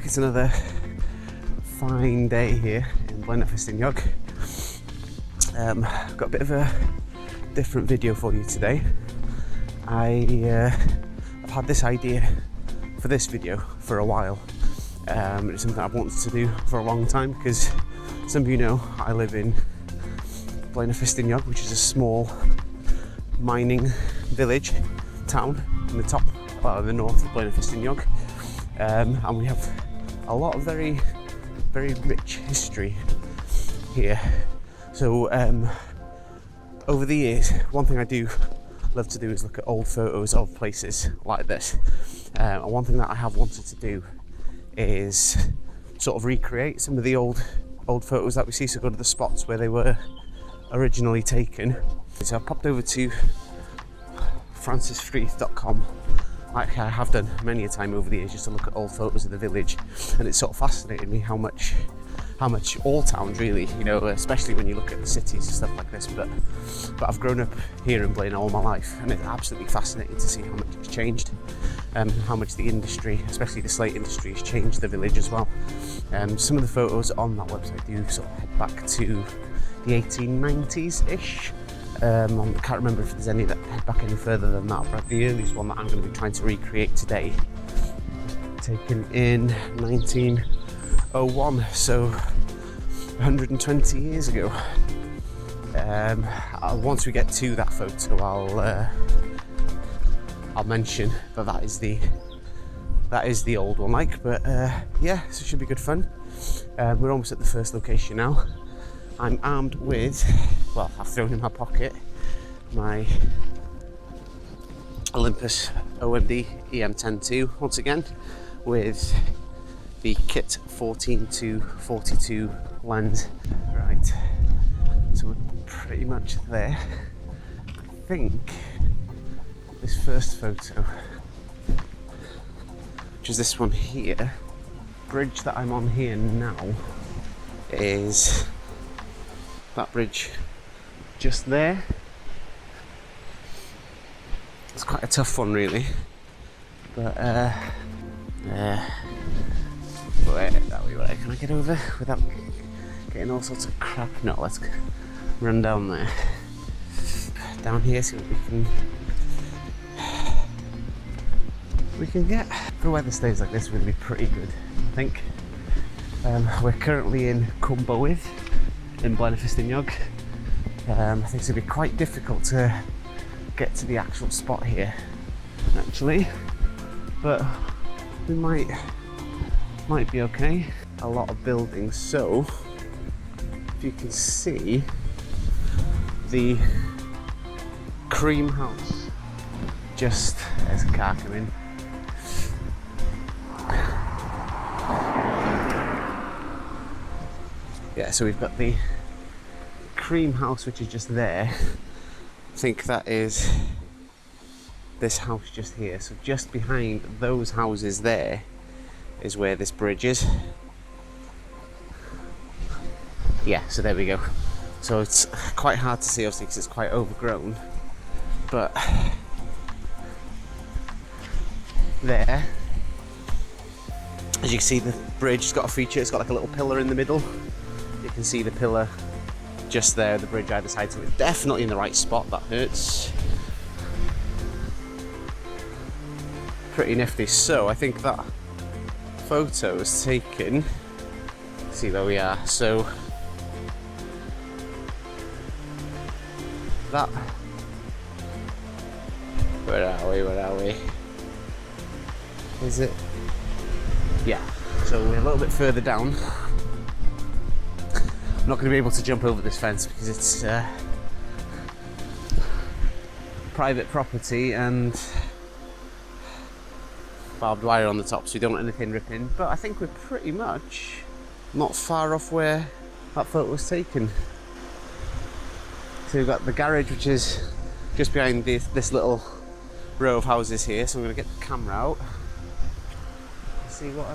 back. It's another fine day here in 1900's. I've got a bit of a different video for you today. I've had this idea for this video for a while. It's something I've wanted to do for a long time because some of you know I live in 1900's, which is a small mining village town in the top, in the north of 1900's, and we have a lot of very rich history here. So over the years, one thing I do love to do is look at old photos of places like this, and one thing that I have wanted to do is sort of recreate some of the old photos that we see, so go to the spots where they were originally taken. So I popped over to francisfreeth.com, like I have done many a time over the years, just to look at old photos of the village, and it sort of fascinated me how much all towns really, you know, especially when you look at the cities and stuff like this, but I've grown up here in Blaine all my life, and it's absolutely fascinating to see how much it's changed, and how much the industry, especially the slate industry, has changed the village as well. Some of the photos on that website do sort of head back to the 1890s-ish. I can't remember if there's any that head back any further than that, but the earliest one that I'm going to be trying to recreate today was taken in 1901, so 120 years ago. Once we get to that photo, I'll mention that is the old one, but yeah, so it should be good fun. We're almost at the first location now. I'm armed with, well, I've thrown in my pocket my Olympus OMD EM10-2 once again, with the kit 14-42 lens. Right, so we're pretty much there. I think this first photo, which is this one here, bridge that I'm on here now, is that bridge just there. It's quite a tough one really, but wait, can I get over without getting all sorts of crap? No, let's run down there. Down here, see what we can get. The weather stays like this, we're going to be pretty good, I think. We're currently in Cwmbowydd in 1900's. I think it's going to be quite difficult to get to the actual spot here, actually, but we might be okay. A lot of buildings, so if you can see the cream house, just as a car coming. Yeah, so we've got the cream house, which is just there. I think that is this house just here. So just behind those houses there is where this bridge is. Yeah, so there we go. So it's quite hard to see, obviously, because it's quite overgrown. But there, as you can see, the bridge has got a feature. It's got like a little pillar in the middle. You can see the pillar just there, the bridge either side, so it's definitely in the right spot. That hurts. Pretty nifty. So I think that photo is taken, see where we are, so that, where are we, is it, yeah, so we're a little bit further down. I'm not going to be able to jump over this fence because it's private property and barbed wire on the top, so we don't want anything ripping, but I think we're pretty much not far off where that photo was taken. So we've got the garage, which is just behind this little row of houses here, so I'm going to get the camera out and see what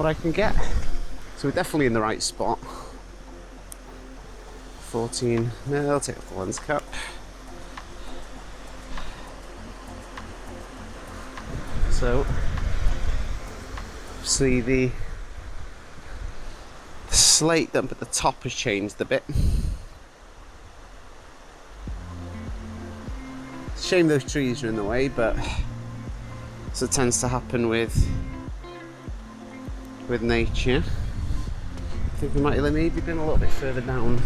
I can get. So we're definitely in the right spot. 14, no, I'll take off the lens cap. So Obviously the slate dump at the top has changed a bit. Shame those trees are in the way, but so it tends to happen with nature. I think we might have maybe been a little bit further down.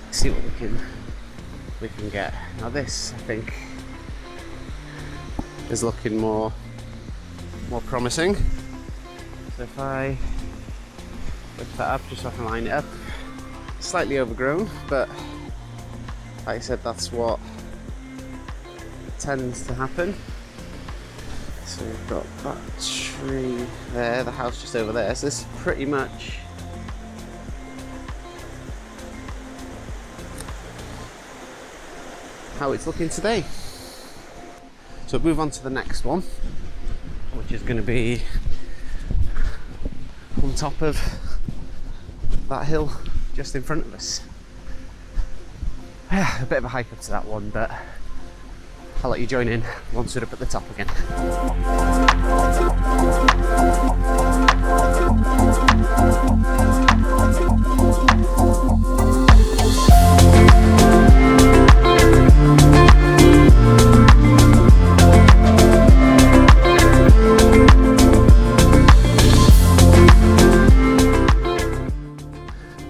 See what we can get. Now this, I think, is looking more promising. So if I lift that up just so I can line it up, slightly overgrown, but like I said, that's what tends to happen. So we've got that tree there, the house just over there. So this is pretty much how it's looking today. So we'll move on to the next one, which is going to be on top of that hill just in front of us. A bit of a hike up to that one, but I'll let you join in once we're up at the top again.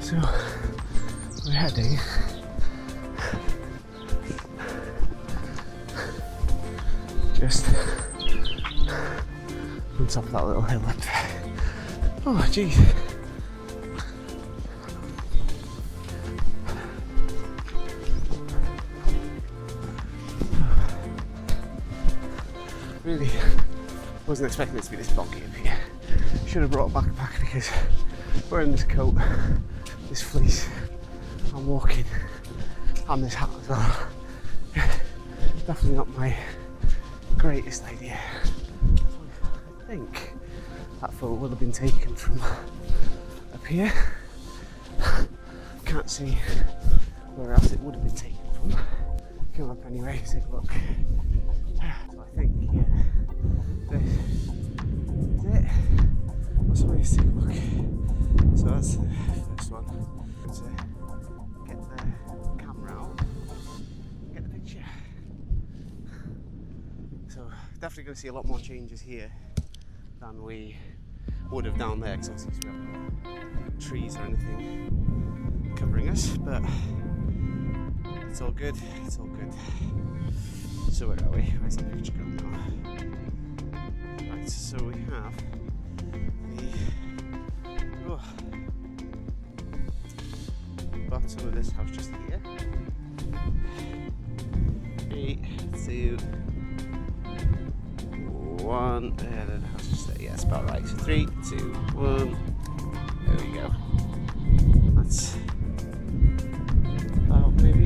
So we're heading just on top of that little hill up there. Oh geez. Really wasn't expecting it to be this boggy up here. Should have brought a backpack because wearing this coat, this fleece, I'm walking, and this hat as well. Definitely not my greatest idea. I think that photo will have been taken from up here. Can't see where else it would have been taken from. Come up anyway, take a look. So I think, yeah, this is it. Let's take a look. So that's the first one. To get the camera out, get the picture. So definitely going to see a lot more changes here than we would have down there, because obviously we have no trees or anything covering us, but it's all good, it's all good. So where are we? Where's the picture going now? Right, so we have the bottom of this house just here. 3, 2, 1, and then the house just there. Yeah, it's about right. So 3, 2, 1. There we go. That's about maybe.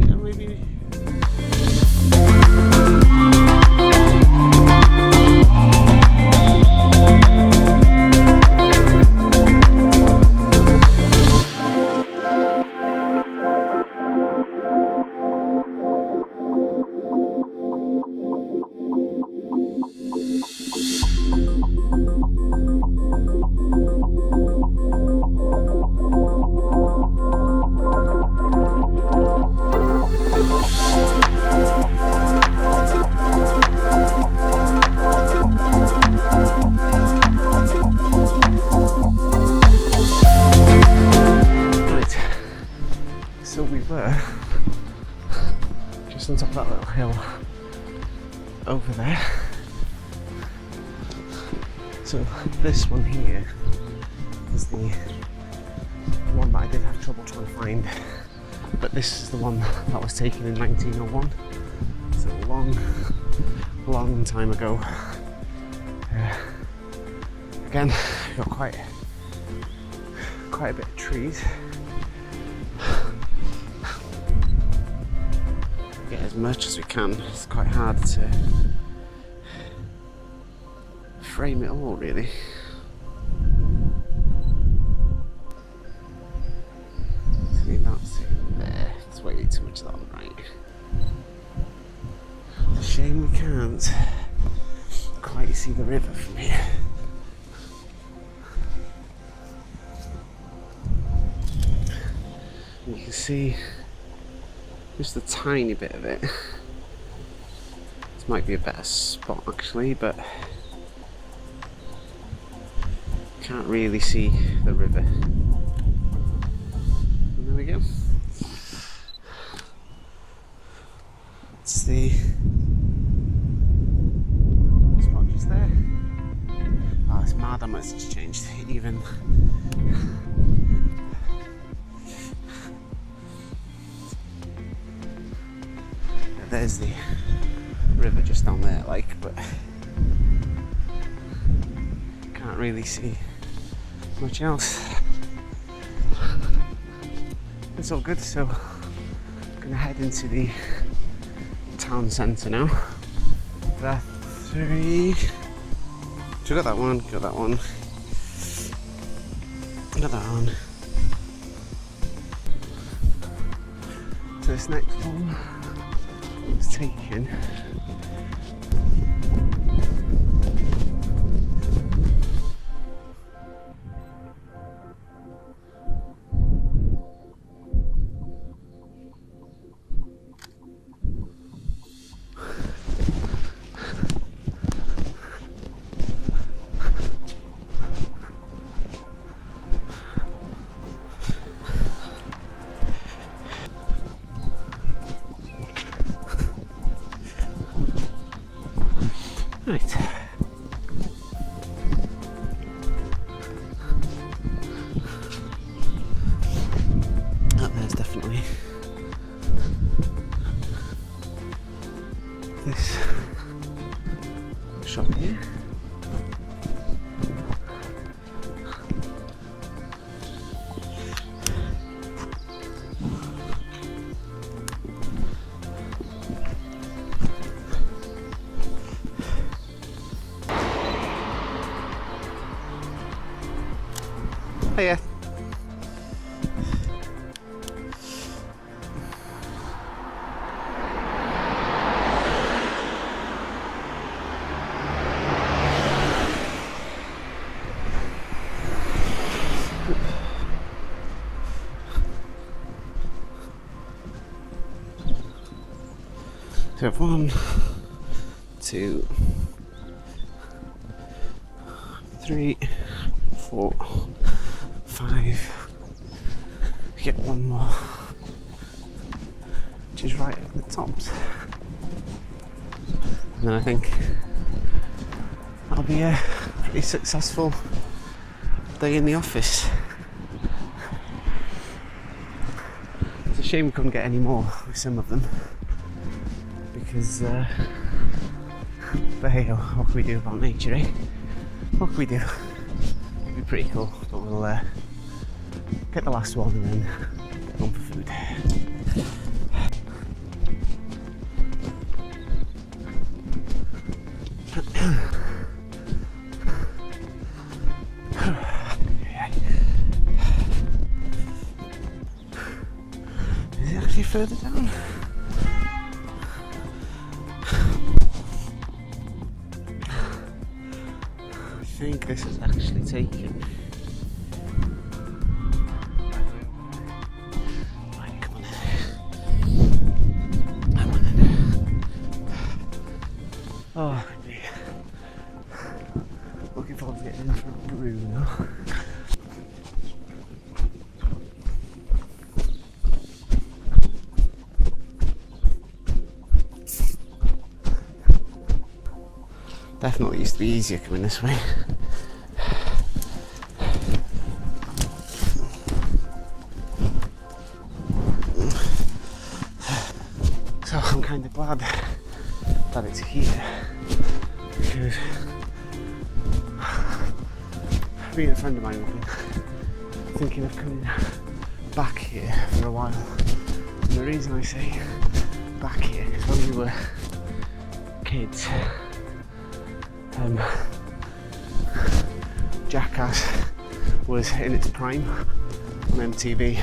So we were just on top of that little hill over there. So this one here is the one that I did have trouble trying to find, but this is the one that was taken in 1901, so a long time ago. Again, got quite a bit of trees. Get as much as we can. It's quite hard to frame it all, really. See, that's there. It's way too much of that on the right. It's a shame we can't quite see the river from here. And you can see just a tiny bit of it. This might be a better spot actually, but can't really see the river. And there we go. It's the spot just there. Oh, it's mad how much it's changed. Even there's the river just down there, like, but can't really see much else. It's all good, so I'm gonna head into the town centre now. There 3. So got that one, got that one, got that one. So this next one is taken. Right. Oh, there's definitely this shop here. Oh yeah. So 1, 2, 3, 4, 5. Get one more, which is right at the tops. And then I think that'll be a pretty successful day in the office. It's a shame we couldn't get any more with some of them, because but hey, what can we do about nature, eh? What can we do? It'd be pretty cool, but we'll get the last one and then get home for food. Is it actually further down? I think this is actually taken. Right, come on in. Come on in. Oh, looking forward to getting in for a brew now. Definitely used to be easier coming this way. So I'm kind of glad that it's here, because me and a friend of mine have been thinking of coming back here for a while. And the reason I say back here is when we were kids, Jackass was in its prime on MTV,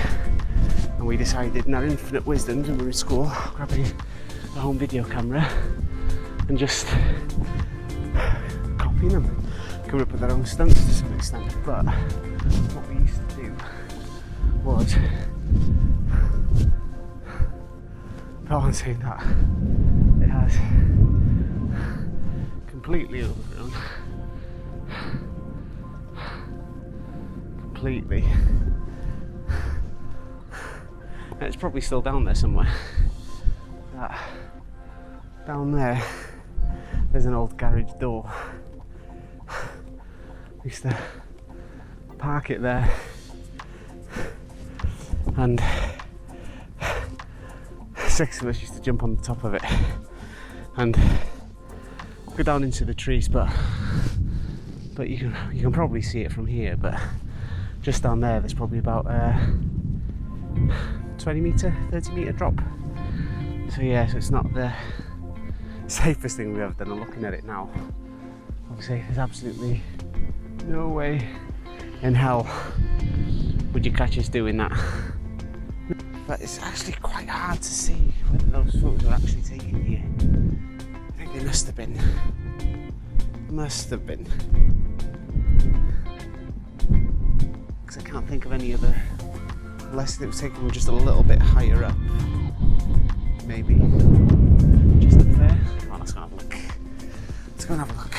and we decided in our infinite wisdom when we were at school, grabbing a home video camera and just copying them, coming up with their own stunts to some extent. But what we used to do was, no one's saying that, it has completely overgrown. Completely. And it's probably still down there somewhere. Down there, there's an old garage door. We used to park it there, and 6 of us used to jump on the top of it and go down into the trees. But you can probably see it from here. But just down there's probably about 20 metre, 30 metre drop. So yeah, so it's not the safest thing we've ever done. And looking at it now, obviously there's absolutely no way in hell would you catch us doing that. But it's actually quite hard to see whether those photos were actually taken here. I think they must have been. Because I can't think of any other, unless it was taken just a little bit higher up. Maybe just up there. Come on, let's go and have a look. Let's go and have a look.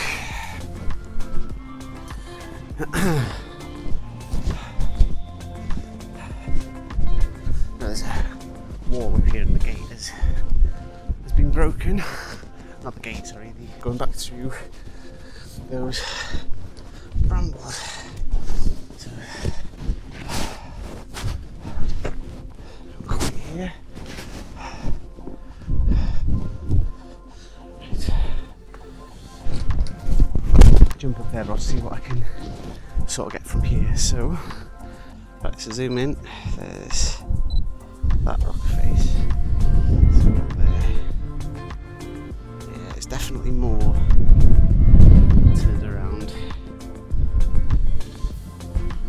There's a wall up here and the gate has been broken. Not the gate, sorry, going back through those brambles. So, come here. Jump up there, but I'll see what I can sort of get from here. So, right, so zoom in. There's that rock face. So there. Yeah, it's definitely more turned around.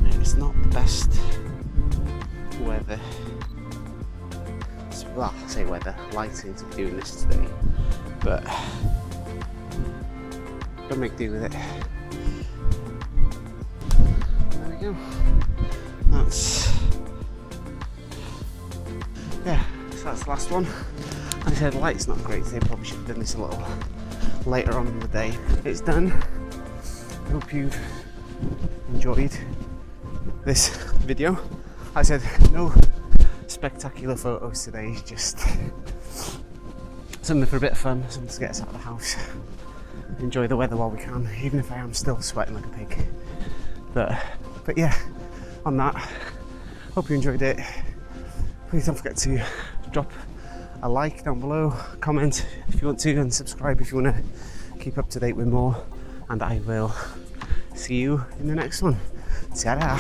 And it's not the best weather. Well, I say weather, lighting to be doing this today, but don't make do with it. There we go. That's the last one. Like I said, the light's not great today. Probably should have done this a little later on in the day. It's done. I hope you've enjoyed this video. Like I said, no spectacular photos today, just something for a bit of fun, something to get us out of the house. Enjoy the weather while we can, even if I am still sweating like a pig. But yeah, on that, hope you enjoyed it. Please don't forget to drop a like down below, comment if you want to, and subscribe if you want to keep up to date with more. And I will see you in the next one. Ta-da!